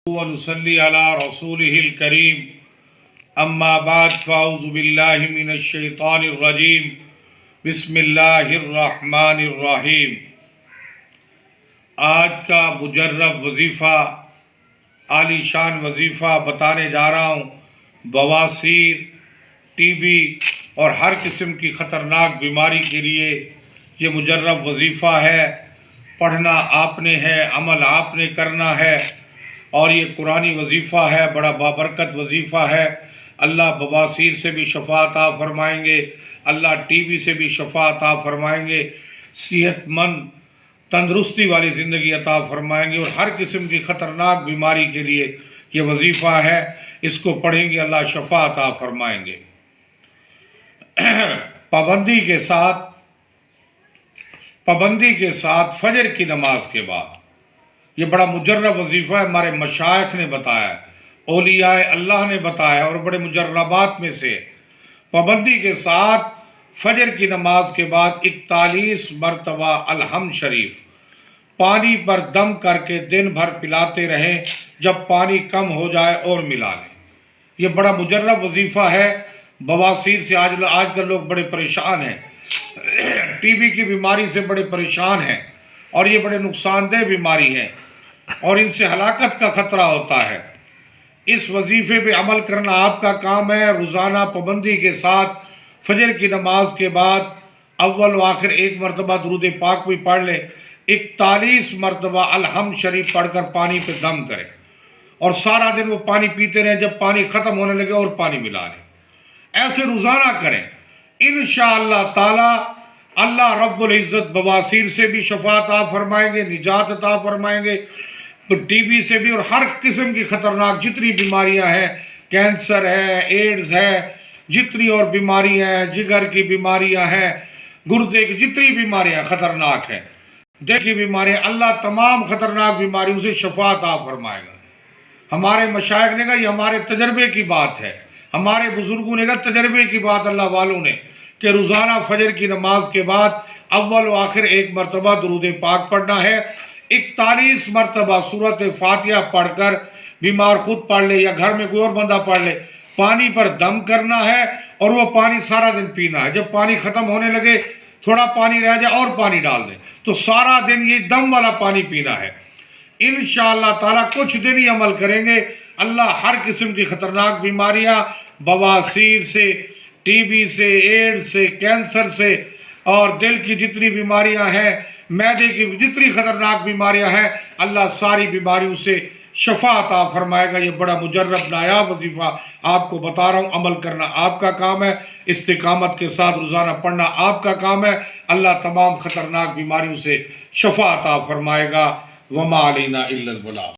ونصلي على رسوله الكريم اما بعد فاعوذ باللہ من الشیطان الرجیم بسم اللہ الرحمن الرحیم۔ آج کا مجرب وظیفہ، عالی شان وظیفہ بتانے جا رہا ہوں۔ بواسیر، ٹی بی اور ہر قسم کی خطرناک بیماری کے لیے یہ مجرب وظیفہ ہے۔ پڑھنا آپ نے ہے، عمل آپ نے کرنا ہے، اور یہ قرآنی وظیفہ ہے، بڑا بابرکت وظیفہ ہے۔ اللہ بواسیر سے بھی شفا عطا فرمائیں گے، اللہ ٹی بی سے بھی شفا عطا فرمائیں گے، صحت مند تندرستی والی زندگی عطا فرمائیں گے، اور ہر قسم کی خطرناک بیماری کے لیے یہ وظیفہ ہے۔ اس کو پڑھیں گے اللہ شفا عطا فرمائیں گے۔ پابندی کے ساتھ فجر کی نماز کے بعد یہ بڑا مجرب وظیفہ ہے، ہمارے مشائخ نے بتایا، اولیاء اللہ نے بتایا، اور بڑے مجربات میں سے پابندی کے ساتھ فجر کی نماز کے بعد 41 مرتبہ الحمد شریف پانی پر دم کر کے دن بھر پلاتے رہیں، جب پانی کم ہو جائے اور ملا لیں۔ یہ بڑا مجرب وظیفہ ہے۔ بواسیر سے آج کل لوگ بڑے پریشان ہیں، ٹی بی کی بیماری سے بڑے پریشان ہیں، اور یہ بڑے نقصان دہ بیماری ہے، اور ان سے ہلاکت کا خطرہ ہوتا ہے۔ اس وظیفے پہ عمل کرنا آپ کا کام ہے۔ روزانہ پابندی کے ساتھ فجر کی نماز کے بعد اول و آخر 1 مرتبہ درود پاک بھی پڑھ لیں، 41 مرتبہ الحمد شریف پڑھ کر پانی پہ دم کریں، اور سارا دن وہ پانی پیتے رہیں، جب پانی ختم ہونے لگے اور پانی ملا لیں۔ ایسے روزانہ کریں، انشاءاللہ تعالی اللہ رب العزت بواسیر سے بھی شفا عطا فرمائیں گے، نجات عطا فرمائیں گے، ٹی بی سے بھی، اور ہر قسم کی خطرناک جتنی بیماریاں ہیں، کینسر ہے، ایڈز ہے، جتنی اور بیماریاں ہیں، جگر کی بیماریاں ہیں، گردے کی جتنی بیماریاں خطرناک ہیں، دل کی بیماریاں، اللہ تمام خطرناک بیماریوں سے شفا عطا فرمائے گا۔ ہمارے مشائخ نے کہا یہ ہمارے تجربے کی بات ہے، ہمارے بزرگوں نے کہا تجربے کی بات اللہ والوں نے، کہ روزانہ فجر کی نماز کے بعد اول و آخر 1 مرتبہ درود پاک پڑھنا ہے، 41 مرتبہ سورۃ فاتحہ پڑھ کر بیمار خود پڑھ لے یا گھر میں کوئی اور بندہ پڑھ لے، پانی پر دم کرنا ہے، اور وہ پانی سارا دن پینا ہے۔ جب پانی ختم ہونے لگے، تھوڑا پانی رہ جائے اور پانی ڈال دیں، تو سارا دن یہ دم والا پانی پینا ہے۔ انشاءاللہ تعالیٰ کچھ دن ہی عمل کریں گے، اللہ ہر قسم کی خطرناک بیماریاں، بواسیر سے، ٹی بی سے، ایڈز سے، کینسر سے، اور دل کی جتنی بیماریاں ہیں، معدے کی جتنی خطرناک بیماریاں ہیں، اللہ ساری بیماریوں سے شفا عطا فرمائے گا۔ یہ بڑا مجرب نایاب وظیفہ آپ کو بتا رہا ہوں، عمل کرنا آپ کا کام ہے، استقامت کے ساتھ روزانہ پڑھنا آپ کا کام ہے۔ اللہ تمام خطرناک بیماریوں سے شفا عطا فرمائے گا۔ وما علینا الا البلاغ۔